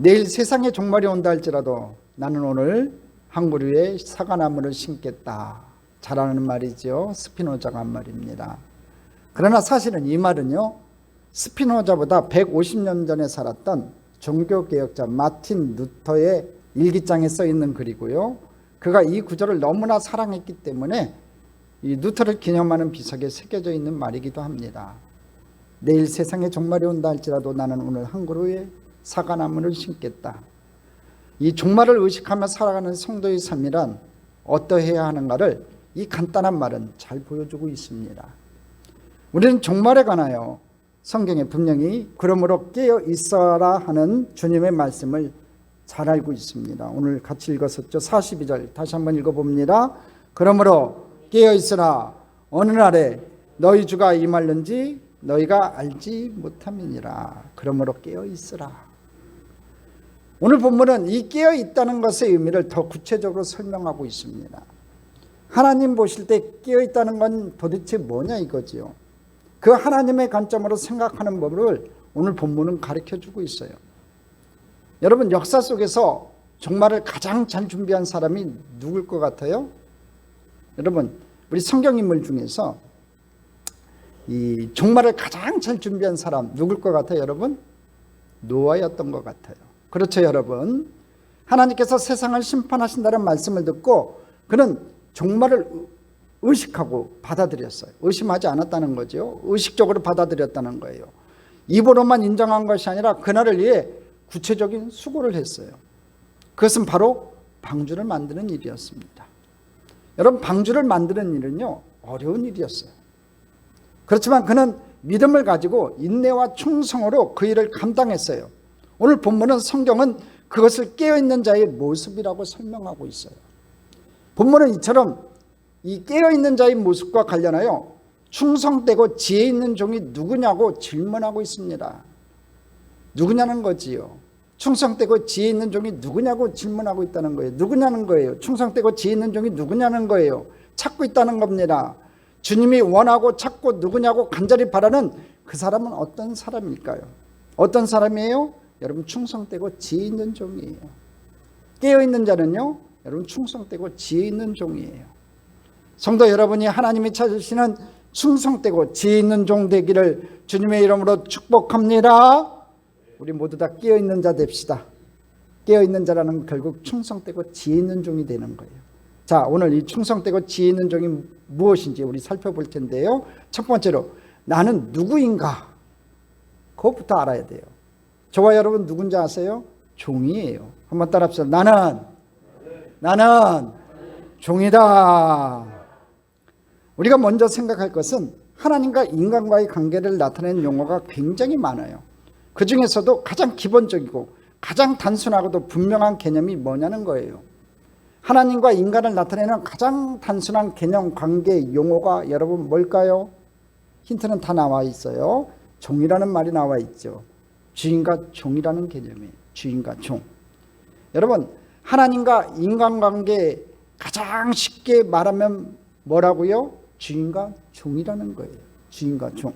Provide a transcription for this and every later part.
내일 세상에 종말이 온다 할지라도 나는 오늘 한 그루 위에 사과나무를 심겠다. 잘하는 말이죠. 스피노자가 한 말입니다. 그러나 사실은 이 말은요, 스피노자보다 150년 전에 살았던 종교개혁자 마틴 루터의 일기장에 써 있는 글이고요. 그가 이 구절을 너무나 사랑했기 때문에 이 루터를 기념하는 비석에 새겨져 있는 말이기도 합니다. 내일 세상에 종말이 온다 할지라도 나는 오늘 한 그루의 사과나무를 심겠다. 이 종말을 의식하며 살아가는 성도의 삶이란 어떠해야 하는가를 이 간단한 말은 잘 보여주고 있습니다. 우리는 종말에 관하여 성경에 분명히 그러므로 깨어 있어라 하는 주님의 말씀을 잘 알고 있습니다. 오늘 같이 읽었었죠. 42절 다시 한번 읽어봅니다. 그러므로 깨어 있으라. 어느 날에 너희 주가 임할는지 너희가 알지 못함이니라. 그러므로 깨어 있으라. 오늘 본문은 이 깨어 있다는 것의 의미를 더 구체적으로 설명하고 있습니다. 하나님 보실 때 깨어 있다는 건 도대체 뭐냐 이거지요. 그 하나님의 관점으로 생각하는 법을 오늘 본문은 가르쳐주고 있어요. 여러분, 역사 속에서 종말을 가장 잘 준비한 사람이 누굴 것 같아요? 여러분, 우리 성경 인물 중에서 이 종말을 가장 잘 준비한 사람 누굴 것 같아요, 여러분? 노아였던 것 같아요. 그렇죠, 여러분. 하나님께서 세상을 심판하신다는 말씀을 듣고 그는 종말을 의식하고 받아들였어요. 의심하지 않았다는 거죠. 의식적으로 받아들였다는 거예요. 입으로만 인정한 것이 아니라 그날을 위해 구체적인 수고를 했어요. 그것은 바로 방주를 만드는 일이었습니다. 여러분, 방주를 만드는 일은요, 어려운 일이었어요. 그렇지만 그는 믿음을 가지고 인내와 충성으로 그 일을 감당했어요. 오늘 본문은 성경은 그것을 깨어있는 자의 모습이라고 설명하고 있어요. 본문은 이처럼 이 깨어있는 자의 모습과 관련하여 충성되고 지혜 있는 종이 누구냐고 질문하고 있습니다. 누구냐는 거지요. 충성되고 지혜 있는 종이 누구냐고 질문하고 있다는 거예요. 누구냐는 거예요. 충성되고 지혜 있는 종이 누구냐는 거예요. 찾고 있다는 겁니다. 주님이 원하고 찾고 누구냐고 간절히 바라는 그 사람은 어떤 사람일까요? 어떤 사람이에요? 여러분, 충성되고 지혜 있는 종이에요. 깨어있는 자는요, 여러분, 충성되고 지혜 있는 종이에요. 성도 여러분이 하나님이 찾으시는 충성되고 지혜 있는 종 되기를 주님의 이름으로 축복합니다. 우리 모두 다 깨어있는 자 됩시다. 깨어있는 자라는 결국 충성되고 지혜 있는 종이 되는 거예요. 자, 오늘 이 충성되고 지혜 있는 종이 무엇인지 우리 살펴볼 텐데요. 첫 번째로 나는 누구인가? 그것부터 알아야 돼요. 저와 여러분 누군지 아세요? 종이에요. 한번 따라합시다. 나는 종이다. 우리가 먼저 생각할 것은 하나님과 인간과의 관계를 나타내는 용어가 굉장히 많아요. 그 중에서도 가장 기본적이고 가장 단순하고도 분명한 개념이 뭐냐는 거예요. 하나님과 인간을 나타내는 가장 단순한 개념, 관계, 용어가 여러분 뭘까요? 힌트는 다 나와 있어요. 종이라는 말이 나와 있죠. 주인과 종이라는 개념이에요. 주인과 종. 여러분, 하나님과 인간관계 가장 쉽게 말하면 뭐라고요? 주인과 종이라는 거예요. 주인과 종.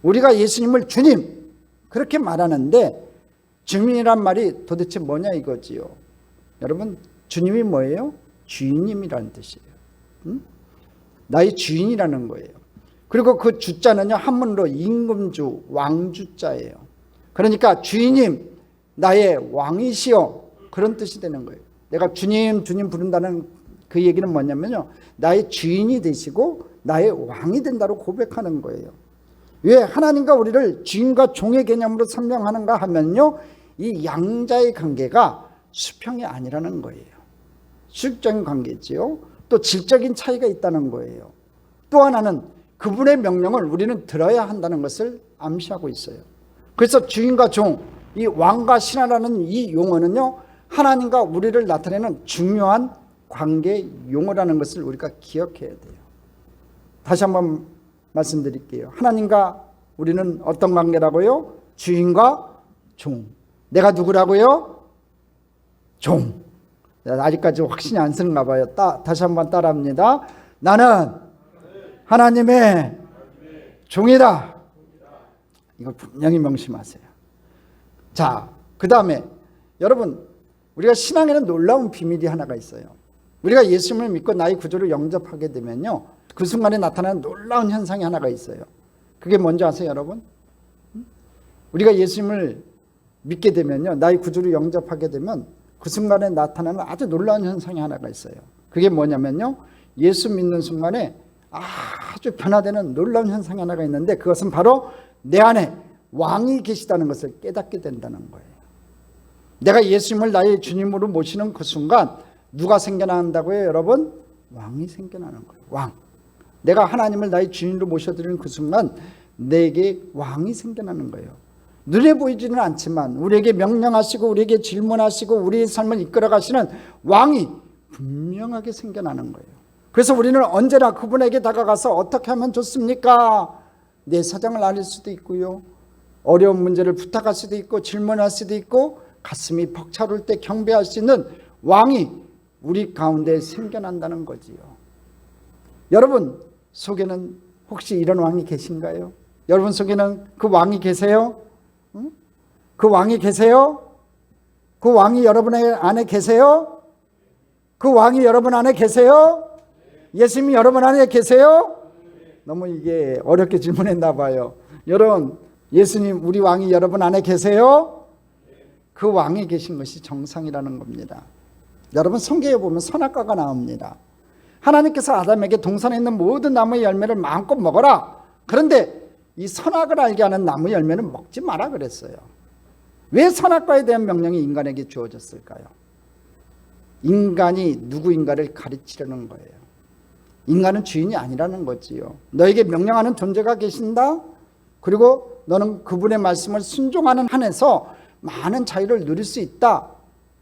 우리가 예수님을 주님 그렇게 말하는데 주님이란 말이 도대체 뭐냐 이거지요. 여러분, 주님이 뭐예요? 주인님이라는 뜻이에요. 나의 주인이라는 거예요. 그리고 그 주자는요, 한문으로 임금주, 왕주자예요. 그러니까 주인님, 나의 왕이시여, 그런 뜻이 되는 거예요. 내가 주님, 주님 부른다는 그 얘기는 뭐냐면요, 나의 주인이 되시고 나의 왕이 된다고 고백하는 거예요. 왜 하나님과 우리를 주인과 종의 개념으로 설명하는가 하면요, 이 양자의 관계가 수평이 아니라는 거예요. 수직적인 관계지요. 또 질적인 차이가 있다는 거예요. 또 하나는 그분의 명령을 우리는 들어야 한다는 것을 암시하고 있어요. 그래서 주인과 종, 이 왕과 신하라는 이 용어는요, 하나님과 우리를 나타내는 중요한 관계 용어라는 것을 우리가 기억해야 돼요. 다시 한번 말씀드릴게요. 하나님과 우리는 어떤 관계라고요? 주인과 종. 내가 누구라고요? 종. 아직까지 확신이 안 쓰는가 봐요. 다시 한번 따라합니다. 나는 하나님의 종이다. 이걸 분명히 명심하세요. 자, 그 다음에 여러분, 우리가 신앙에는 놀라운 비밀이 하나가 있어요. 우리가 예수님을 믿고 나의 구주를 영접하게 되면요, 그 순간에 나타나는 놀라운 현상이 하나가 있어요. 그게 뭔지 아세요, 여러분? 우리가 예수님을 믿게 되면요, 나의 구주를 영접하게 되면 그 순간에 나타나는 아주 놀라운 현상이 하나가 있어요. 그게 뭐냐면요, 예수 믿는 순간에 아주 변화되는 놀라운 현상이 하나가 있는데, 그것은 바로 내 안에 왕이 계시다는 것을 깨닫게 된다는 거예요. 내가 예수님을 나의 주님으로 모시는 그 순간 누가 생겨난다고요, 여러분? 왕이 생겨나는 거예요. 왕. 내가 하나님을 나의 주님으로 모셔드리는 그 순간 내게 왕이 생겨나는 거예요. 눈에 보이지는 않지만 우리에게 명령하시고 우리에게 질문하시고 우리의 삶을 이끌어가시는 왕이 분명하게 생겨나는 거예요. 그래서 우리는 언제나 그분에게 다가가서 어떻게 하면 좋습니까? 내 사정을 알릴 수도 있고요, 어려운 문제를 부탁할 수도 있고, 질문할 수도 있고, 가슴이 벅차올 때 경배할 수 있는 왕이 우리 가운데 생겨난다는 거지요. 여러분 속에는 혹시 이런 왕이 계신가요? 여러분 속에는 그 왕이 계세요? 응? 그 왕이 계세요? 그 왕이 여러분 안에 계세요? 그 왕이 여러분 안에 계세요? 예수님이 여러분 안에 계세요? 너무 이게 어렵게 질문했나 봐요. 여러분, 예수님, 우리 왕이 여러분 안에 계세요? 그 왕이 계신 것이 정상이라는 겁니다. 여러분, 성경에 보면 선악과가 나옵니다. 하나님께서 아담에게 동산에 있는 모든 나무의 열매를 마음껏 먹어라. 그런데 이 선악을 알게 하는 나무 열매는 먹지 마라 그랬어요. 왜 선악과에 대한 명령이 인간에게 주어졌을까요? 인간이 누구인가를 가르치려는 거예요. 인간은 주인이 아니라는 거지요. 너에게 명령하는 존재가 계신다. 그리고 너는 그분의 말씀을 순종하는 한에서 많은 자유를 누릴 수 있다.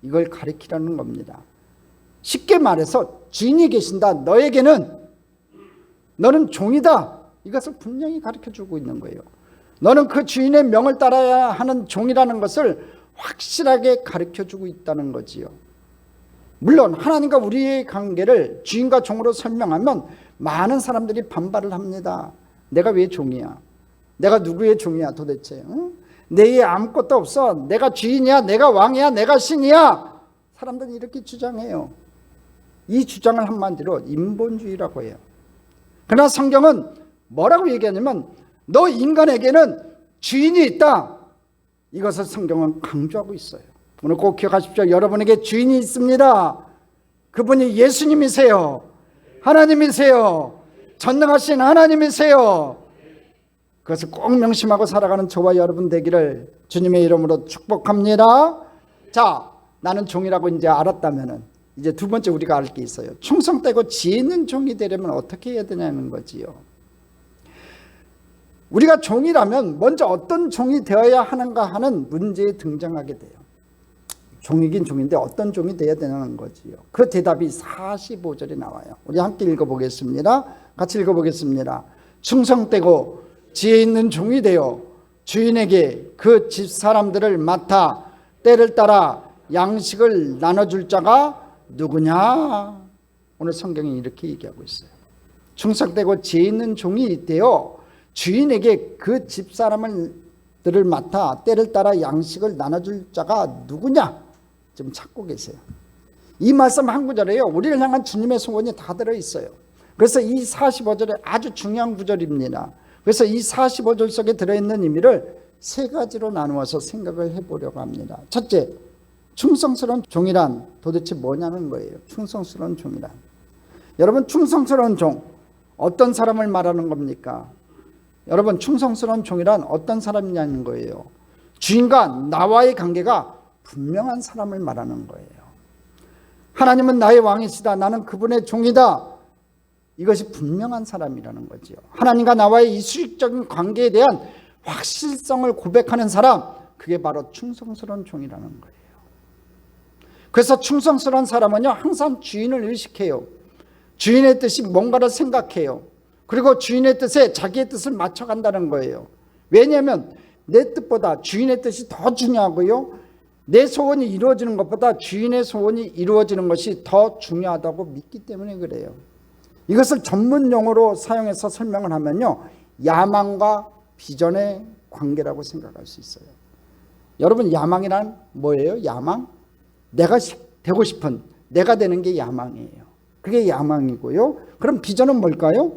이걸 가르치려는 겁니다. 쉽게 말해서 주인이 계신다. 너에게는, 너는 종이다. 이것을 분명히 가르쳐주고 있는 거예요. 너는 그 주인의 명을 따라야 하는 종이라는 것을 확실하게 가르쳐주고 있다는 거지요. 물론 하나님과 우리의 관계를 주인과 종으로 설명하면 많은 사람들이 반발을 합니다. 내가 왜 종이야? 내가 누구의 종이야 도대체? 응? 내에 아무것도 없어. 내가 주인이야, 내가 왕이야, 내가 신이야. 사람들이 이렇게 주장해요. 이 주장을 한마디로 인본주의라고 해요. 그러나 성경은 뭐라고 얘기하냐면 너 인간에게는 주인이 있다. 이것을 성경은 강조하고 있어요. 오늘 꼭 기억하십시오. 여러분에게 주인이 있습니다. 그분이 예수님이세요. 하나님이세요. 전능하신 하나님이세요. 그것을 꼭 명심하고 살아가는 저와 여러분 되기를 주님의 이름으로 축복합니다. 자, 나는 종이라고 이제 알았다면은 이제 두 번째 우리가 알 게 있어요. 충성되고 지혜 있는 종이 되려면 어떻게 해야 되냐는 거지요. 우리가 종이라면 먼저 어떤 종이 되어야 하는가 하는 문제에 등장하게 돼요. 종이긴 종인데 어떤 종이 되어야 되는 거지요. 그 대답이 45절에 나와요. 우리 함께 읽어보겠습니다. 같이 읽어보겠습니다. 충성되고 지혜 있는 종이 되어 주인에게 그 집사람들을 맡아 때를 따라 양식을 나눠줄 자가 누구냐? 오늘 성경이 이렇게 얘기하고 있어요. 충성되고 지혜 있는 종이 되어 주인에게 그 집사람들을 맡아 때를 따라 양식을 나눠줄 자가 누구냐? 지금 찾고 계세요. 이 말씀 한 구절에요, 우리를 향한 주님의 소원이 다 들어있어요. 그래서 이 45절에 아주 중요한 구절입니다. 그래서 이 45절 속에 들어있는 의미를 세 가지로 나누어서 생각을 해보려고 합니다. 첫째, 충성스러운 종이란 도대체 뭐냐는 거예요. 충성스러운 종이란. 여러분, 충성스러운 종, 어떤 사람을 말하는 겁니까? 여러분, 충성스러운 종이란 어떤 사람이냐는 거예요. 주인과 나와의 관계가 분명한 사람을 말하는 거예요. 하나님은 나의 왕이시다. 나는 그분의 종이다. 이것이 분명한 사람이라는 거죠. 하나님과 나와의 이 수직적인 관계에 대한 확실성을 고백하는 사람, 그게 바로 충성스러운 종이라는 거예요. 그래서 충성스러운 사람은요, 항상 주인을 의식해요. 주인의 뜻이 뭔가를 생각해요. 그리고 주인의 뜻에 자기의 뜻을 맞춰간다는 거예요. 왜냐하면 내 뜻보다 주인의 뜻이 더 중요하고요, 내 소원이 이루어지는 것보다 주인의 소원이 이루어지는 것이 더 중요하다고 믿기 때문에 그래요. 이것을 전문 용어로 사용해서 설명을 하면요, 야망과 비전의 관계라고 생각할 수 있어요. 여러분, 야망이란 뭐예요? 야망? 내가 되고 싶은, 내가 되는 게 야망이에요. 그게 야망이고요. 그럼 비전은 뭘까요?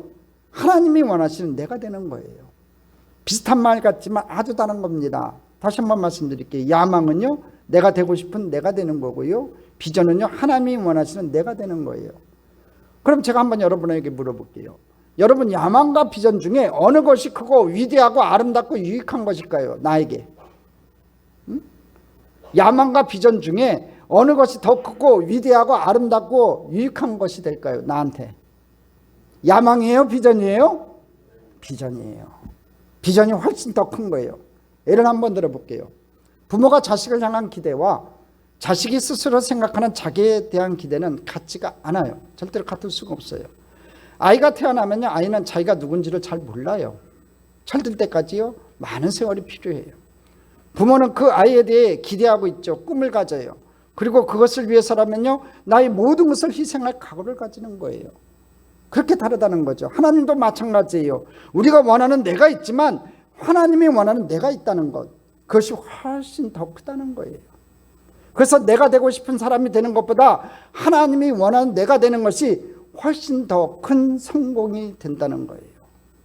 하나님이 원하시는 내가 되는 거예요. 비슷한 말 같지만 아주 다른 겁니다. 다시 한번 말씀드릴게요. 야망은요, 내가 되고 싶은 내가 되는 거고요. 비전은요, 하나님이 원하시는 내가 되는 거예요. 그럼 제가 한번 여러분에게 물어볼게요. 여러분, 야망과 비전 중에 어느 것이 크고 위대하고 아름답고 유익한 것일까요? 나에게. 야망과 비전 중에 어느 것이 더 크고 위대하고 아름답고 유익한 것이 될까요? 나한테. 야망이에요? 비전이에요? 비전이에요. 비전이 훨씬 더 큰 거예요. 예를 한번 들어볼게요. 부모가 자식을 향한 기대와 자식이 스스로 생각하는 자기에 대한 기대는 같지가 않아요. 절대로 같을 수가 없어요. 아이가 태어나면요, 아이는 자기가 누군지를 잘 몰라요. 철들 때까지요, 많은 세월이 필요해요. 부모는 그 아이에 대해 기대하고 있죠. 꿈을 가져요. 그리고 그것을 위해서라면요, 나의 모든 것을 희생할 각오를 가지는 거예요. 그렇게 다르다는 거죠. 하나님도 마찬가지예요. 우리가 원하는 내가 있지만 하나님이 원하는 내가 있다는 것, 그것이 훨씬 더 크다는 거예요. 그래서 내가 되고 싶은 사람이 되는 것보다 하나님이 원하는 내가 되는 것이 훨씬 더 큰 성공이 된다는 거예요.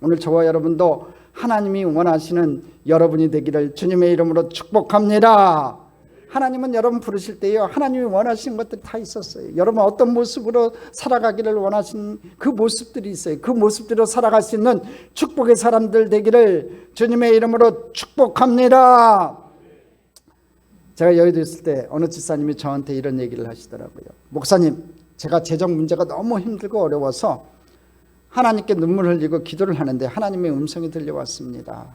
오늘 저와 여러분도 하나님이 원하시는 여러분이 되기를 주님의 이름으로 축복합니다. 하나님은 여러분 부르실 때요, 하나님이 원하시는 것들이 다 있었어요. 여러분 어떤 모습으로 살아가기를 원하시는 그 모습들이 있어요. 그 모습대로 살아갈 수 있는 축복의 사람들 되기를 주님의 이름으로 축복합니다. 제가 여의도에 있을 때 어느 집사님이 저한테 이런 얘기를 하시더라고요. 목사님, 제가 재정 문제가 너무 힘들고 어려워서 하나님께 눈물 흘리고 기도를 하는데 하나님의 음성이 들려왔습니다.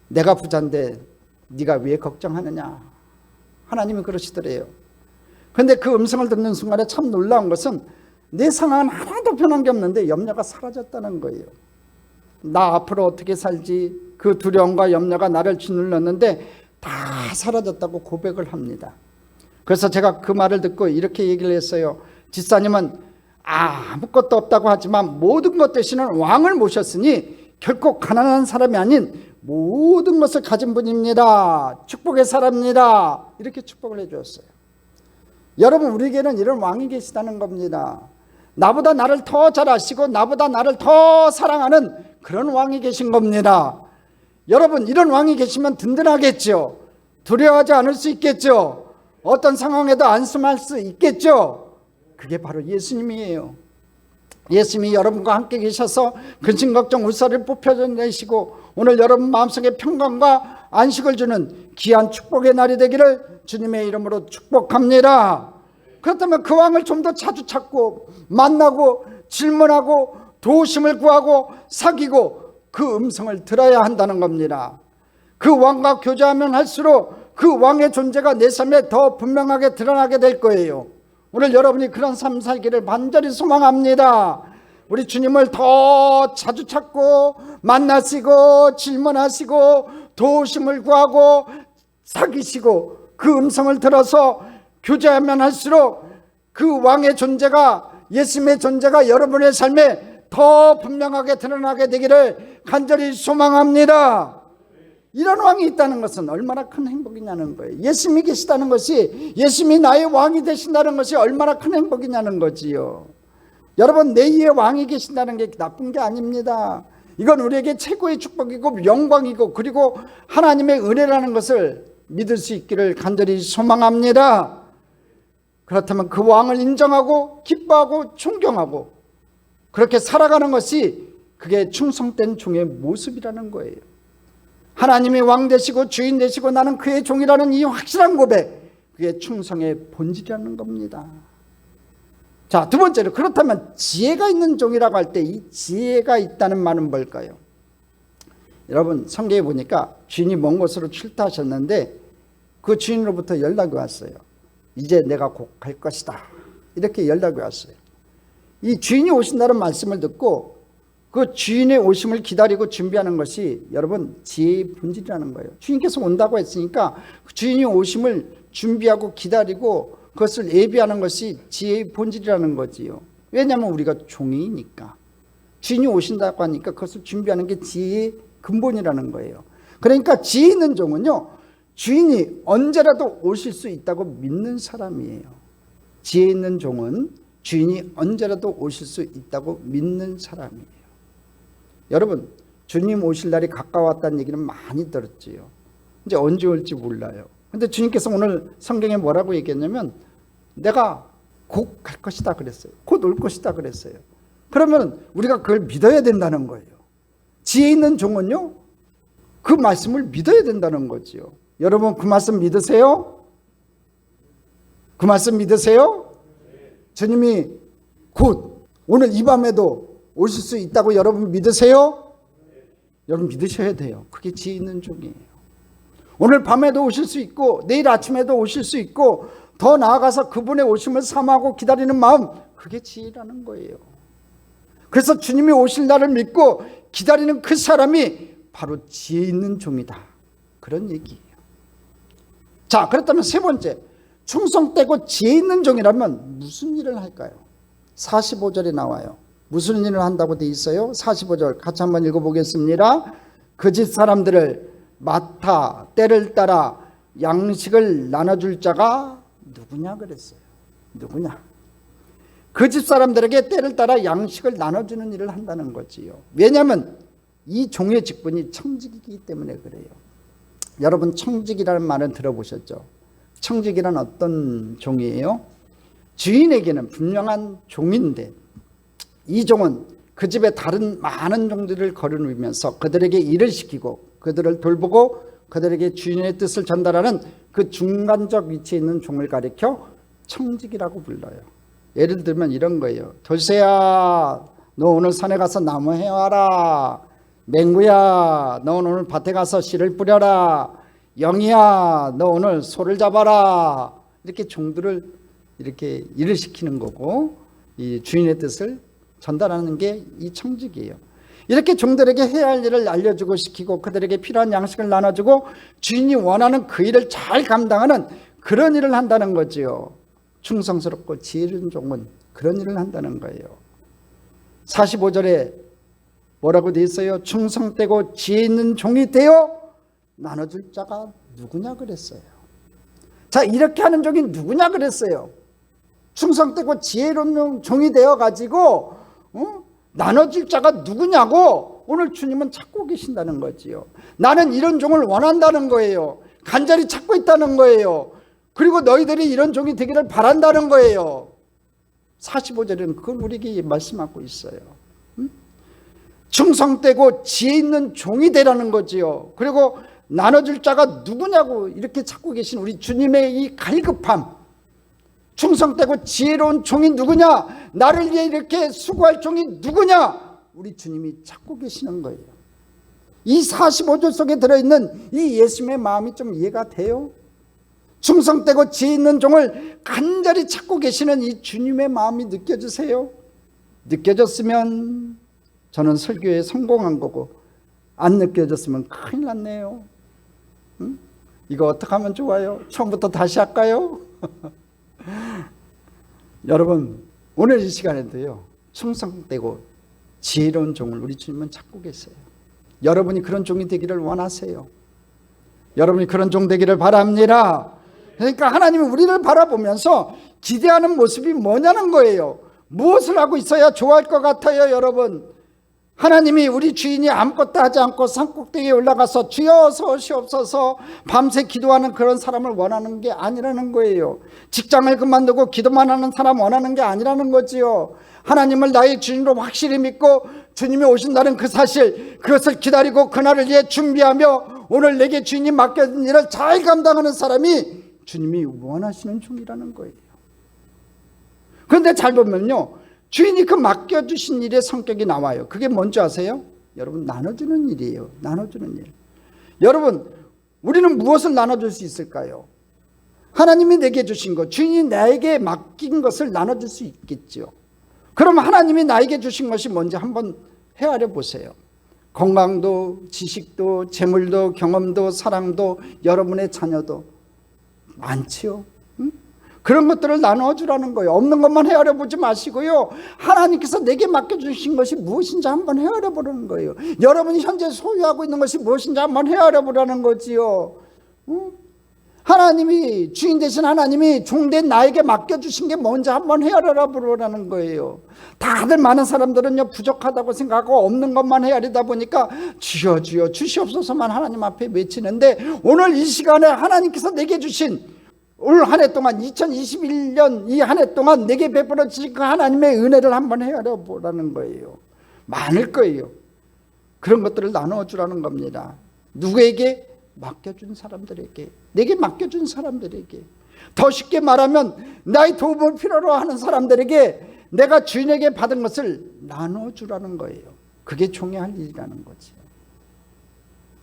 내가 부자인데 네가 왜 걱정하느냐. 하나님이 그러시더래요. 그런데 그 음성을 듣는 순간에 참 놀라운 것은 내 상황은 하나도 변한 게 없는데 염려가 사라졌다는 거예요. 나 앞으로 어떻게 살지, 그 두려움과 염려가 나를 짓눌렀는데 다 사라졌다고 고백을 합니다. 그래서 제가 그 말을 듣고 이렇게 얘기를 했어요. 집사님은 아무것도 없다고 하지만 모든 것 되시는 왕을 모셨으니 결코 가난한 사람이 아닌 모든 것을 가진 분입니다. 축복의 사람입니다. 이렇게 축복을 해주었어요. 여러분, 우리에게는 이런 왕이 계시다는 겁니다. 나보다 나를 더 잘 아시고 나보다 나를 더 사랑하는 그런 왕이 계신 겁니다. 여러분, 이런 왕이 계시면 든든하겠죠. 두려워하지 않을 수 있겠죠. 어떤 상황에도 안심할 수 있겠죠. 그게 바로 예수님이에요. 예수님이 여러분과 함께 계셔서 근심 걱정 울사를 뽑혀내시고 오늘 여러분 마음속에 평강과 안식을 주는 귀한 축복의 날이 되기를 주님의 이름으로 축복합니다. 그렇다면 그 왕을 좀 더 자주 찾고 만나고 질문하고 도우심을 구하고 사귀고 그 음성을 들어야 한다는 겁니다. 그 왕과 교제하면 할수록 그 왕의 존재가 내 삶에 더 분명하게 드러나게 될 거예요. 오늘 여러분이 그런 삶 살기를 간절히 소망합니다. 우리 주님을 더 자주 찾고 만나시고 질문하시고 도우심을 구하고 사귀시고 그 음성을 들어서 교제하면 할수록 그 왕의 존재가, 예수님의 존재가 여러분의 삶에 더 분명하게 드러나게 되기를 간절히 소망합니다. 이런 왕이 있다는 것은 얼마나 큰 행복이냐는 거예요. 예수님이 계시다는 것이, 예수님이 나의 왕이 되신다는 것이 얼마나 큰 행복이냐는 거지요. 여러분, 내 위에 왕이 계신다는 게 나쁜 게 아닙니다. 이건 우리에게 최고의 축복이고 영광이고 그리고 하나님의 은혜라는 것을 믿을 수 있기를 간절히 소망합니다. 그렇다면 그 왕을 인정하고 기뻐하고 존경하고 그렇게 살아가는 것이 그게 충성된 종의 모습이라는 거예요. 하나님이 왕 되시고 주인 되시고 나는 그의 종이라는 이 확실한 고백, 그게 충성의 본질이라는 겁니다. 자, 두 번째로, 그렇다면 지혜가 있는 종이라고 할 때 이 지혜가 있다는 말은 뭘까요? 여러분, 성경에 보니까 주인이 먼 곳으로 출타하셨는데 그 주인으로부터 연락이 왔어요. 이제 내가 곧 갈 것이다. 이렇게 연락이 왔어요. 이 주인이 오신다는 말씀을 듣고 그 주인의 오심을 기다리고 준비하는 것이 여러분 지혜의 본질이라는 거예요. 주인께서 온다고 했으니까 주인이 오심을 준비하고 기다리고 그것을 예비하는 것이 지혜의 본질이라는 거지요. 왜냐하면 우리가 종이니까. 주인이 오신다고 하니까 그것을 준비하는 게 지혜의 근본이라는 거예요. 그러니까 지혜 있는 종은요, 주인이 언제라도 오실 수 있다고 믿는 사람이에요. 지혜 있는 종은 주인이 언제라도 오실 수 있다고 믿는 사람이에요. 여러분, 주님 오실 날이 가까웠다는 얘기는 많이 들었지요. 이제 언제 올지 몰라요. 근데 주님께서 오늘 성경에 뭐라고 얘기했냐면 내가 곧 갈 것이다 그랬어요. 곧 올 것이다 그랬어요. 그러면 우리가 그걸 믿어야 된다는 거예요. 지혜 있는 종은요, 그 말씀을 믿어야 된다는 거지요. 여러분, 그 말씀 믿으세요? 그 말씀 믿으세요? 주님이 곧 오늘 이 밤에도 오실 수 있다고 여러분 믿으세요? 여러분 믿으셔야 돼요. 그게 지혜 있는 종이에요. 오늘 밤에도 오실 수 있고 내일 아침에도 오실 수 있고 더 나아가서 그분의 오심을 사모하고 기다리는 마음, 그게 지혜라는 거예요. 그래서 주님이 오실 날을 믿고 기다리는 그 사람이 바로 지혜 있는 종이다, 그런 얘기예요. 자, 그렇다면 세 번째, 충성되고 지혜 있는 종이라면 무슨 일을 할까요? 45절에 나와요. 무슨 일을 한다고 돼 있어요? 45절 같이 한번 읽어보겠습니다. 그 집 사람들을 맡아 때를 따라 양식을 나눠줄 자가 누구냐 그랬어요. 누구냐? 그 집 사람들에게 때를 따라 양식을 나눠주는 일을 한다는 거지요. 왜냐하면 이 종의 직분이 청직이기 때문에 그래요. 여러분, 청직이라는 말은 들어보셨죠? 청직이란 어떤 종이에요? 주인에게는 분명한 종인데 이 종은 그 집에 다른 많은 종들을 거느리면서 그들에게 일을 시키고 그들을 돌보고 그들에게 주인의 뜻을 전달하는 그 중간적 위치에 있는 종을 가리켜 청직이라고 불러요. 예를 들면 이런 거예요. 돌쇠야, 너 오늘 산에 가서 나무 해와라. 맹구야, 너 오늘 밭에 가서 씨를 뿌려라. 영희야, 너 오늘 소를 잡아라. 이렇게 종들을 이렇게 일을 시키는 거고 이 주인의 뜻을 전달하는 게 이 청직이에요. 이렇게 종들에게 해야 할 일을 알려주고 시키고 그들에게 필요한 양식을 나눠주고 주인이 원하는 그 일을 잘 감당하는 그런 일을 한다는 거지요. 충성스럽고 지혜 있는 종은 그런 일을 한다는 거예요. 45절에 뭐라고 되어 있어요? 충성되고 지혜 있는 종이 되어 나눠줄 자가 누구냐 그랬어요. 자, 이렇게 하는 종이 누구냐 그랬어요. 충성되고 지혜로운 종이 되어가지고 나눠줄 자가 누구냐고 오늘 주님은 찾고 계신다는 거지요. 나는 이런 종을 원한다는 거예요. 간절히 찾고 있다는 거예요. 그리고 너희들이 이런 종이 되기를 바란다는 거예요. 45절에는 그걸 우리에게 말씀하고 있어요. 충성되고 지혜 있는 종이 되라는 거지요. 그리고 나눠줄 자가 누구냐고 이렇게 찾고 계신 우리 주님의 이 갈급함, 충성되고 지혜로운 종이 누구냐, 나를 위해 이렇게 수고할 종이 누구냐, 우리 주님이 찾고 계시는 거예요. 이 45절 속에 들어있는 이 예수님의 마음이 좀 이해가 돼요? 충성되고 지혜 있는 종을 간절히 찾고 계시는 이 주님의 마음이 느껴지세요? 느껴졌으면 저는 설교에 성공한 거고, 안 느껴졌으면 큰일 났네요. 응? 이거 어떻게 하면 좋아요? 처음부터 다시 할까요? 여러분, 오늘 이 시간에도요, 충성되고 지혜로운 종을 우리 주님은 찾고 계세요. 여러분이 그런 종이 되기를 원하세요. 여러분이 그런 종 되기를 바랍니다. 그러니까 하나님이 우리를 바라보면서 기대하는 모습이 뭐냐는 거예요. 무엇을 하고 있어야 좋아할 것 같아요, 여러분? 하나님이 우리 주인이 아무것도 하지 않고 산꼭대기에 올라가서 주여 서시옵소서 밤새 기도하는 그런 사람을 원하는 게 아니라는 거예요. 직장을 그만두고 기도만 하는 사람 원하는 게 아니라는 거지요. 하나님을 나의 주인으로 확실히 믿고 주님이 오신다는 그 사실, 그것을 기다리고 그날을 위해 준비하며 오늘 내게 주인이 맡겨진 일을 잘 감당하는 사람이 주님이 원하시는 종이라는 거예요. 그런데 잘 보면요, 주인이 그 맡겨주신 일의 성격이 나와요. 그게 뭔지 아세요? 여러분, 나눠주는 일이에요. 나눠주는 일. 여러분, 우리는 무엇을 나눠줄 수 있을까요? 하나님이 내게 주신 것, 주인이 나에게 맡긴 것을 나눠줄 수 있겠죠. 그럼 하나님이 나에게 주신 것이 뭔지 한번 헤아려 보세요. 건강도, 지식도, 재물도, 경험도, 사랑도, 여러분의 자녀도 많지요. 그런 것들을 나눠주라는 거예요. 없는 것만 헤아려 보지 마시고요, 하나님께서 내게 맡겨주신 것이 무엇인지 한번 헤아려 보라는 거예요. 여러분이 현재 소유하고 있는 것이 무엇인지 한번 헤아려 보라는 거지요. 하나님이, 주인 되신 하나님이 종된 나에게 맡겨주신 게 뭔지 한번 헤아려라 보라는 거예요. 다들 많은 사람들은요, 부족하다고 생각하고 없는 것만 헤아리다 보니까 주여 주여 주시옵소서만 하나님 앞에 외치는데, 오늘 이 시간에 하나님께서 내게 주신 올 한 해 동안 2021년 이 한 해 동안 내게 베풀어 주신 그 하나님의 은혜를 한번 헤아려 보라는 거예요. 많을 거예요. 그런 것들을 나누어 주라는 겁니다. 누구에게? 맡겨준 사람들에게, 내게 맡겨준 사람들에게. 더 쉽게 말하면 나의 도움을 필요로 하는 사람들에게 내가 주인에게 받은 것을 나눠주라는 거예요. 그게 종이 할 일이라는 거죠.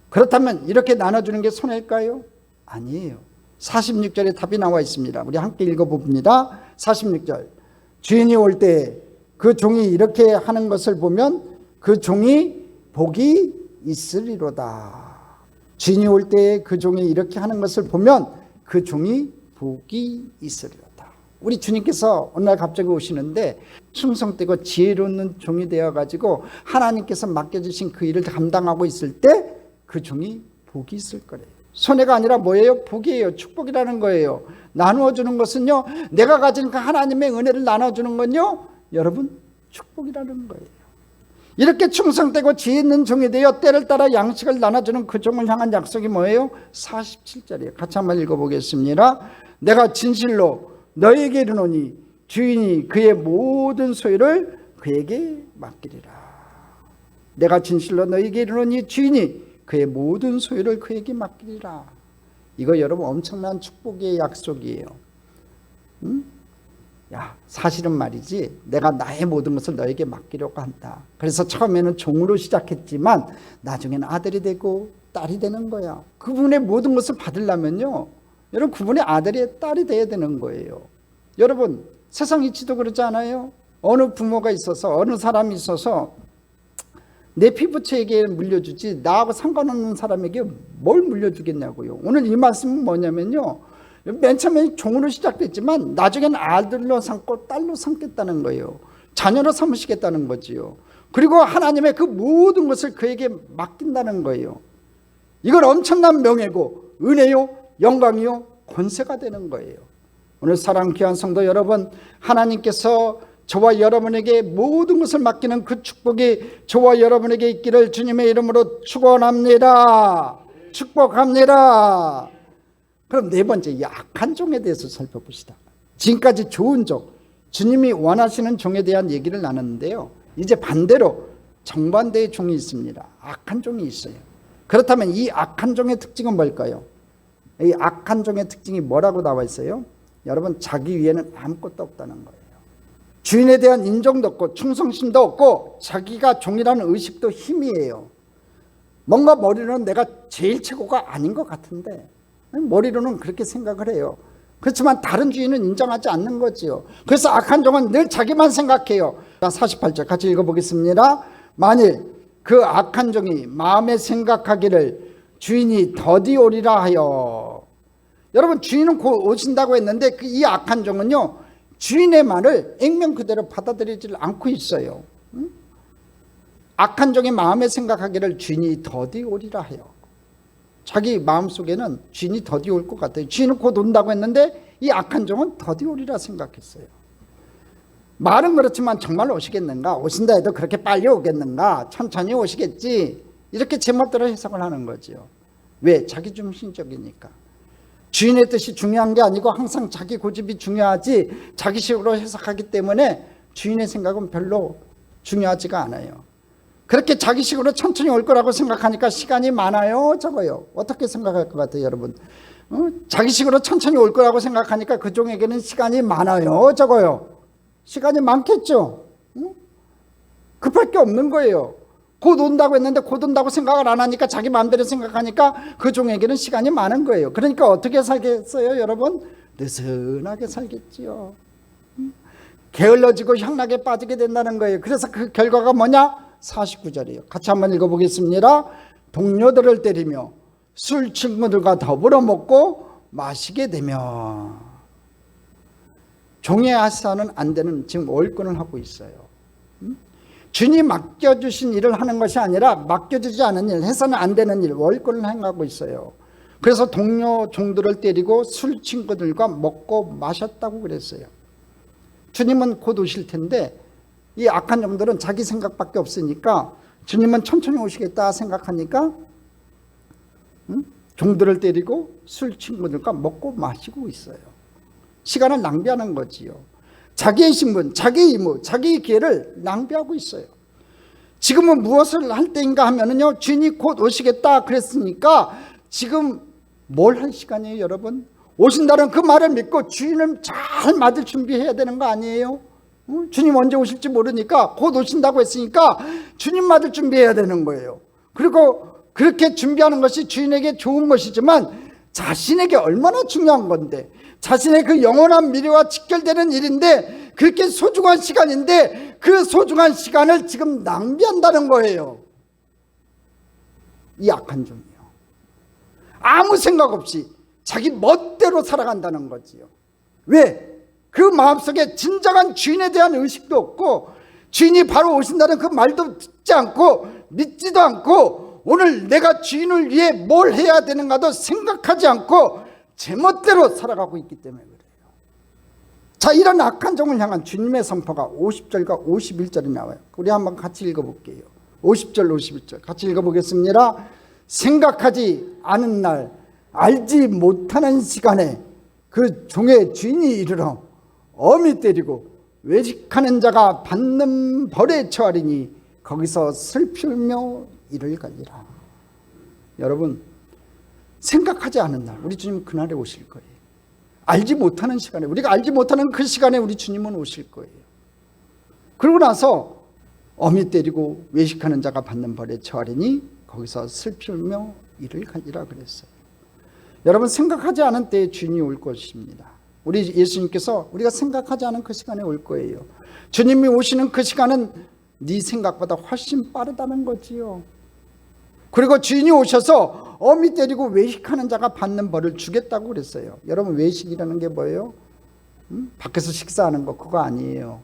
그렇다면 이렇게 나눠주는 게 손해일까요? 아니에요. 46절에 답이 나와 있습니다. 우리 함께 읽어봅니다. 46절. 주인이 올 때 그 종이 이렇게 하는 것을 보면 그 종이 복이 있으리로다. 주인이 올 때 그 종이 이렇게 하는 것을 보면 그 종이 복이 있으리로다. 우리 주님께서 어느 날 갑자기 오시는데 충성되고 지혜로운 종이 되어가지고 하나님께서 맡겨주신 그 일을 감당하고 있을 때 그 종이 복이 있을 거래요. 손해가 아니라 뭐예요? 복이에요. 축복이라는 거예요. 나누어주는 것은요, 내가 가진 그 하나님의 은혜를 나눠주는 건요, 여러분, 축복이라는 거예요. 이렇게 충성되고 지혜 있는 종이 되어 때를 따라 양식을 나눠주는 그 종을 향한 약속이 뭐예요? 47절이에요. 같이 한번 읽어보겠습니다. 내가 진실로 너에게 이르노니 주인이 그의 모든 소유를 그에게 맡기리라. 내가 진실로 너에게 이르노니 주인이 그의 모든 소유를 그에게 맡기리라. 이거 여러분 엄청난 축복의 약속이에요. 야, 사실은 말이지, 내가 나의 모든 것을 너에게 맡기려고 한다. 그래서 처음에는 종으로 시작했지만 나중에는 아들이 되고 딸이 되는 거야. 그분의 모든 것을 받으려면요, 여러분, 그분의 아들이 딸이 돼야 되는 거예요. 여러분, 세상 이치도 그러지 않아요? 어느 부모가 있어서, 어느 사람이 있어서 내 피부체에게 물려주지 나하고 상관없는 사람에게 뭘 물려주겠냐고요. 오늘 이 말씀은 뭐냐면요, 맨 처음에 종으로 시작됐지만 나중에는 아들로 삼고 딸로 삼겠다는 거예요. 자녀로 삼으시겠다는 거지요. 그리고 하나님의 그 모든 것을 그에게 맡긴다는 거예요. 이건 엄청난 명예고 은혜요, 영광이요, 권세가 되는 거예요. 오늘 사랑 귀한 성도 여러분, 하나님께서 저와 여러분에게 모든 것을 맡기는 그 축복이 저와 여러분에게 있기를 주님의 이름으로 축원합니다. 축복합니다. 그럼 네 번째, 이 악한 종에 대해서 살펴봅시다. 지금까지 좋은 종, 주님이 원하시는 종에 대한 얘기를 나눴는데요, 이제 반대로 정반대의 종이 있습니다. 악한 종이 있어요. 그렇다면 이 악한 종의 특징은 뭘까요? 이 악한 종의 특징이 뭐라고 나와 있어요? 여러분, 자기 위에는 아무것도 없다는 거예요. 주인에 대한 인정도 없고 충성심도 없고 자기가 종이라는 의식도 힘이에요. 뭔가 머리로는 내가 제일 최고가 아닌 것 같은데 머리로는 그렇게 생각을 해요. 그렇지만 다른 주인은 인정하지 않는 거지요. 그래서 악한 종은 늘 자기만 생각해요. 48절 같이 읽어보겠습니다. 만일 그 악한 종이 마음에 생각하기를 주인이 더디 오리라 하여. 여러분, 주인은 곧 오신다고 했는데 이 악한 종은요, 주인의 말을 액면 그대로 받아들이지 않고 있어요. 악한 종이 마음에 생각하기를 주인이 더디 오리라 해요. 자기 마음속에는 주인이 더디 올 것 같아요. 주인은 곧 온다고 했는데 이 악한 종은 더디 오리라 생각했어요. 말은 그렇지만 정말 오시겠는가? 오신다 해도 그렇게 빨리 오겠는가? 천천히 오시겠지. 이렇게 제멋대로 해석을 하는 거죠. 왜? 자기 중심적이니까. 주인의 뜻이 중요한 게 아니고 항상 자기 고집이 중요하지, 자기식으로 해석하기 때문에 주인의 생각은 별로 중요하지가 않아요. 그렇게 자기식으로 천천히 올 거라고 생각하니까 시간이 많아요, 적어요? 어떻게 생각할 것 같아요, 여러분? 자기식으로 천천히 올 거라고 생각하니까 그 종에게는 시간이 많아요, 적어요? 시간이 많겠죠? 급할 게 없는 거예요. 곧 온다고 했는데 곧 온다고 생각을 안 하니까 자기 마음대로 생각하니까 그 종에게는 시간이 많은 거예요. 그러니까 어떻게 살겠어요, 여러분? 느슨하게 살겠지요. 게을러지고 향락에 빠지게 된다는 거예요. 그래서 그 결과가 뭐냐? 49절이에요. 같이 한번 읽어보겠습니다. 동료들을 때리며 술 친구들과 더불어 먹고 마시게 되며. 종의 하사는 안 되는 지금 월권을 하고 있어요. 주님이 맡겨주신 일을 하는 것이 아니라 맡겨주지 않은 일, 해서는 안 되는 일, 월권을 행하고 있어요. 그래서 동료 종들을 때리고 술 친구들과 먹고 마셨다고 그랬어요. 주님은 곧 오실 텐데 이 악한 종들은 자기 생각밖에 없으니까 주님은 천천히 오시겠다 생각하니까 종들을 때리고 술 친구들과 먹고 마시고 있어요. 시간을 낭비하는 거지요. 자기의 신분, 자기의 임무, 자기의 기회를 낭비하고 있어요. 지금은 무엇을 할 때인가 하면은요, 주인이 곧 오시겠다 그랬으니까 지금 뭘 할 시간이에요, 여러분? 오신다는 그 말을 믿고 주인을 잘 맞을 준비해야 되는 거 아니에요? 주님 언제 오실지 모르니까 곧 오신다고 했으니까 주님 맞을 준비해야 되는 거예요. 그리고 그렇게 준비하는 것이 주인에게 좋은 것이지만 자신에게 얼마나 중요한 건데, 자신의 그 영원한 미래와 직결되는 일인데, 그렇게 소중한 시간인데 그 소중한 시간을 지금 낭비한다는 거예요. 이 악한 종이요. 아무 생각 없이 자기 멋대로 살아간다는 거지요. 왜? 그 마음속에 진정한 주인에 대한 의식도 없고, 주인이 바로 오신다는 그 말도 듣지 않고 믿지도 않고, 오늘 내가 주인을 위해 뭘 해야 되는가도 생각하지 않고 제멋대로 살아가고 있기 때문에 그래요. 자, 이런 악한 종을 향한 주님의 선포가 50절과 51절이 나와요. 우리 한번 같이 읽어볼게요. 50절 51절 같이 읽어보겠습니다. 생각하지 않은 날, 알지 못하는 시간에 그 종의 주인이 이르러 엄히 때리고 외식하는 자가 받는 벌에 처하리니 거기서 슬피 울며 이를 갈리라. 여러분, 생각하지 않은 날, 우리 주님은 그날에 오실 거예요. 알지 못하는 시간에, 우리가 알지 못하는 그 시간에 우리 주님은 오실 거예요. 그러고 나서 엄히 때리고 외식하는 자가 받는 벌에 처하리니 거기서 슬피 울며 이를 갈리라 그랬어요. 여러분, 생각하지 않은 때에 주인이 올 것입니다. 우리 예수님께서 우리가 생각하지 않은 그 시간에 올 거예요. 주님이 오시는 그 시간은 네 생각보다 훨씬 빠르다는 거지요. 그리고 주인이 오셔서 어미 때리고 외식하는 자가 받는 벌을 주겠다고 그랬어요. 여러분, 외식이라는 게 뭐예요? 밖에서 식사하는 거, 그거 아니에요.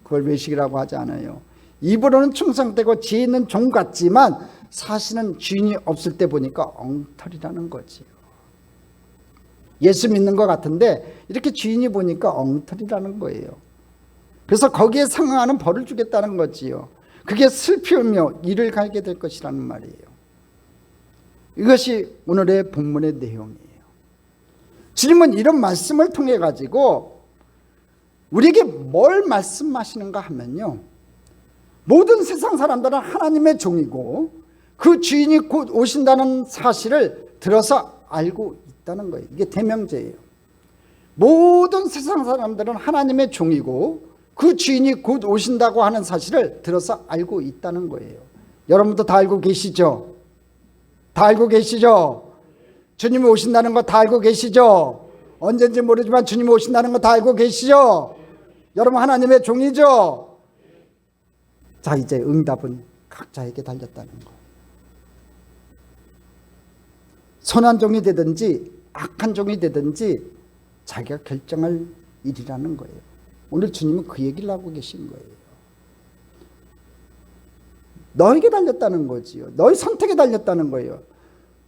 그걸 외식이라고 하지 않아요. 입으로는 충성되고 지혜 있는 종 같지만 사실은 주인이 없을 때 보니까 엉터리라는 거지요. 예수 믿는 것 같은데 이렇게 주인이 보니까 엉터리라는 거예요. 그래서 거기에 상응하는 벌을 주겠다는 거지요. 그게 슬피 울며 이를 갈게 될 것이라는 말이에요. 이것이 오늘의 본문의 내용이에요. 주님은 이런 말씀을 통해 가지고 우리에게 뭘 말씀하시는가 하면요, 모든 세상 사람들은 하나님의 종이고 그 주인이 곧 오신다는 사실을 들어서 알고 있다는 거예요. 이게 대명제예요. 모든 세상 사람들은 하나님의 종이고 그 주인이 곧 오신다고 하는 사실을 들어서 알고 있다는 거예요. 여러분도 다 알고 계시죠? 다 알고 계시죠? 주님이 오신다는 거 다 알고 계시죠? 언젠지 모르지만 주님이 오신다는 거 다 알고 계시죠? 여러분, 하나님의 종이죠? 자, 이제 응답은 각자에게 달렸다는 거예요. 선한 종이 되든지 악한 종이 되든지 자기가 결정할 일이라는 거예요. 오늘 주님은 그 얘기를 하고 계신 거예요. 너에게 달렸다는 거지요. 너의 선택에 달렸다는 거예요.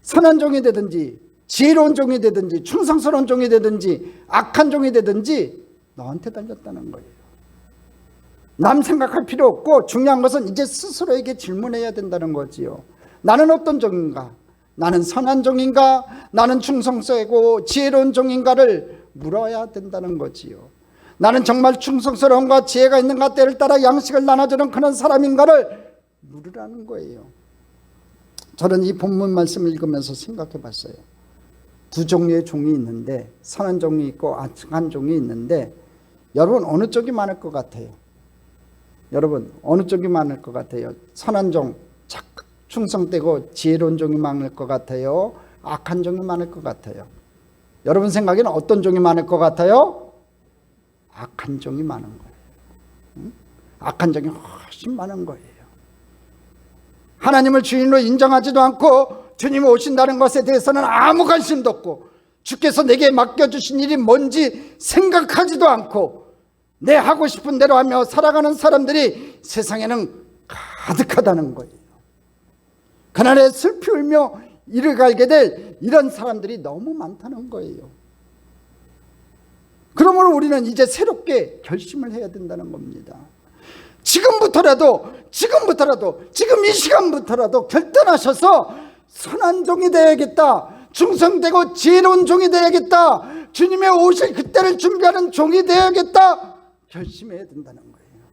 선한 종이 되든지 지혜로운 종이 되든지 충성스러운 종이 되든지 악한 종이 되든지 너한테 달렸다는 거예요. 남 생각할 필요 없고 중요한 것은 이제 스스로에게 질문해야 된다는 거지요. 나는 어떤 종인가? 나는 선한 종인가? 나는 충성스럽고 지혜로운 종인가를 물어야 된다는 거지요. 나는 정말 충성스러움과 지혜가 있는가? 때를 따라 양식을 나눠주는 그런 사람인가를 물으라는 거예요. 저는 이 본문 말씀을 읽으면서 생각해 봤어요. 두 종류의 종이 있는데, 선한 종이 있고 악한 종이 있는데, 여러분 어느 쪽이 많을 것 같아요? 여러분 어느 쪽이 많을 것 같아요? 선한 종, 충성되고 지혜로운 종이 많을 것 같아요? 악한 종이 많을 것 같아요? 여러분 생각에는 어떤 종이 많을 것 같아요? 악한 종이 많은 거예요. 악한 종이 훨씬 많은 거예요. 하나님을 주인으로 인정하지도 않고 주님이 오신다는 것에 대해서는 아무 관심도 없고 주께서 내게 맡겨주신 일이 뭔지 생각하지도 않고 내 하고 싶은 대로 하며 살아가는 사람들이 세상에는 가득하다는 거예요. 그날에 슬피 울며 이르게 될 이런 사람들이 너무 많다는 거예요. 그러므로 우리는 이제 새롭게 결심을 해야 된다는 겁니다. 지금부터라도 지금 이 시간부터라도 결단하셔서 선한 종이 되어야겠다, 충성되고 지혜로운 종이 되어야겠다, 주님의 오실 그때를 준비하는 종이 되어야겠다 결심해야 된다는 거예요.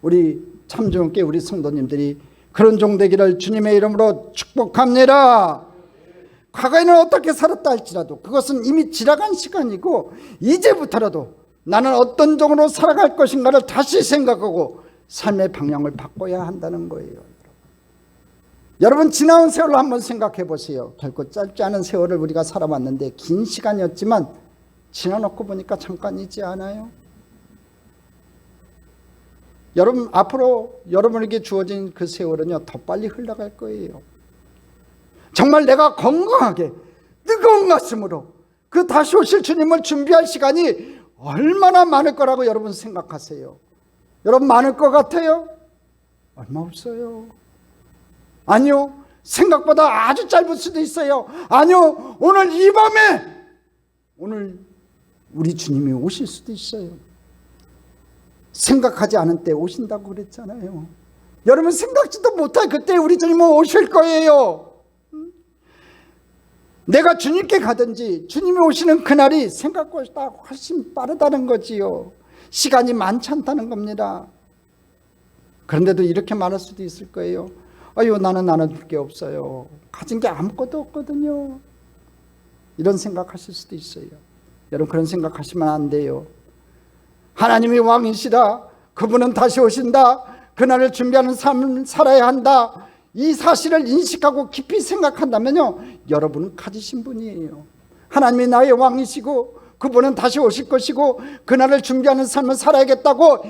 우리 참조교회 우리 성도님들이 그런 종 되기를 주님의 이름으로 축복합니다. 과거에는 어떻게 살았다 할지라도 그것은 이미 지나간 시간이고, 이제부터라도 나는 어떤 종으로 살아갈 것인가를 다시 생각하고 삶의 방향을 바꿔야 한다는 거예요. 여러분, 지나온 세월을 한번 생각해 보세요. 결코 짧지 않은 세월을 우리가 살아왔는데, 긴 시간이었지만 지나놓고 보니까 잠깐이지 않아요? 여러분, 앞으로 여러분에게 주어진 그 세월은요, 더 빨리 흘러갈 거예요. 정말 내가 건강하게 뜨거운 가슴으로 그 다시 오실 주님을 준비할 시간이 얼마나 많을 거라고 여러분 생각하세요? 여러분, 많을 것 같아요? 얼마 없어요. 아니요, 생각보다 아주 짧을 수도 있어요. 아니요, 오늘 이 밤에 오늘 우리 주님이 오실 수도 있어요. 생각하지 않은 때 오신다고 그랬잖아요. 여러분, 생각지도 못할 그때 우리 주님은 오실 거예요. 내가 주님께 가든지 주님이 오시는 그날이 생각보다 훨씬 빠르다는 거지요. 시간이 많지 않다는 겁니다. 그런데도 이렇게 말할 수도 있을 거예요. 아유, 나는 나눠줄 게 없어요. 가진 게 아무것도 없거든요. 이런 생각하실 수도 있어요. 여러분, 그런 생각하시면 안 돼요. 하나님이 왕이시다, 그분은 다시 오신다, 그날을 준비하는 삶을 살아야 한다, 이 사실을 인식하고 깊이 생각한다면요, 여러분은 가지신 분이에요. 하나님이 나의 왕이시고 그분은 다시 오실 것이고 그날을 준비하는 삶을 살아야겠다고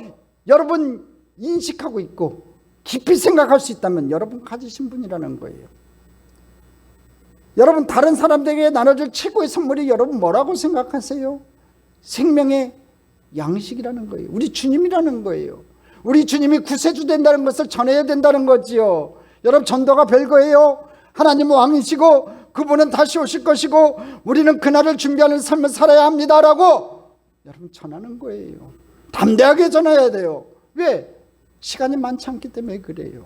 여러분 인식하고 있고 깊이 생각할 수 있다면 여러분 가지신 분이라는 거예요. 여러분, 다른 사람들에게 나눠줄 최고의 선물이 여러분 뭐라고 생각하세요? 생명의 양식이라는 거예요. 우리 주님이라는 거예요. 우리 주님이 구세주 된다는 것을 전해야 된다는 거지요. 여러분, 전도가 별거예요. 하나님은 왕이시고 그분은 다시 오실 것이고 우리는 그날을 준비하는 삶을 살아야 합니다라고 여러분 전하는 거예요. 담대하게 전해야 돼요. 왜? 시간이 많지 않기 때문에 그래요.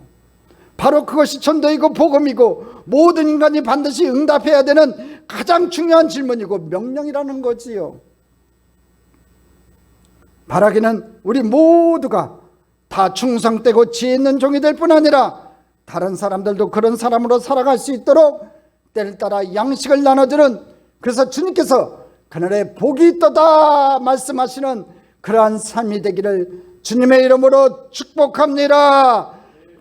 바로 그것이 전도이고 복음이고 모든 인간이 반드시 응답해야 되는 가장 중요한 질문이고 명령이라는 거지요. 바라기는 우리 모두가 다 충성되고 지혜 있는 종이 될 뿐 아니라 다른 사람들도 그런 사람으로 살아갈 수 있도록 때를 따라 양식을 나눠주는, 그래서 주님께서 그날에 복이 있도다 말씀하시는 그러한 삶이 되기를 주님의 이름으로 축복합니다.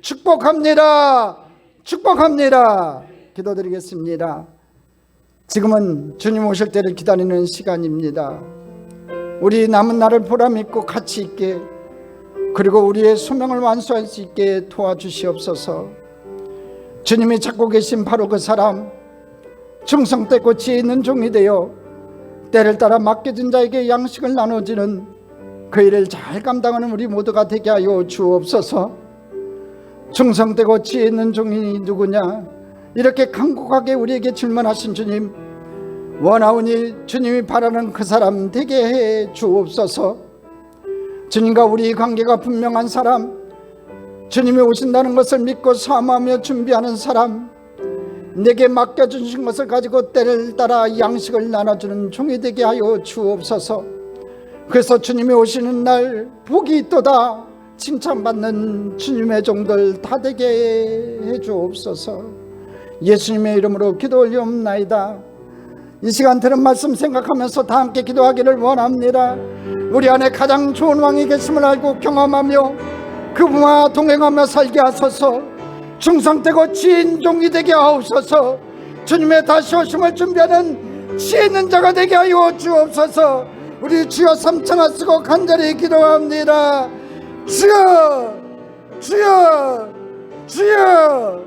축복합니다. 축복합니다. 기도드리겠습니다. 지금은 주님 오실 때를 기다리는 시간입니다. 우리 남은 날을 보람있고 가치 있게, 그리고 우리의 소명을 완수할 수 있게 도와주시옵소서. 주님이 찾고 계신 바로 그 사람, 충성되고 지혜 있는 종이 되어 때를 따라 맡겨진 자에게 양식을 나눠주는 그 일을 잘 감당하는 우리 모두가 되게 하여 주옵소서. 충성되고 지혜 있는 종이 누구냐? 이렇게 간곡하게 우리에게 질문하신 주님, 원하오니 주님이 바라는 그 사람 되게 해 주옵소서. 주님과 우리 관계가 분명한 사람, 주님이 오신다는 것을 믿고 사모하며 준비하는 사람, 내게 맡겨주신 것을 가지고 때를 따라 양식을 나눠주는 종이 되게 하여 주옵소서. 그래서 주님이 오시는 날 복이 있도다 칭찬받는 주님의 종들 다 되게 해 주옵소서. 예수님의 이름으로 기도 올리옵나이다. 이 시간 들은 말씀 생각하면서 다 함께 기도하기를 원합니다. 우리 안에 가장 좋은 왕이 계심을 알고 경험하며 그분과 동행하며 살게 하소서. 충성되고 지혜 있는 종이 되게 하옵소서. 주님의 다시 오심을 준비하는 지혜 있는 자가 되게 하여 주옵소서. 우리 주여 삼천하 쓰고 간절히 기도합니다. 주여, 주여, 주여.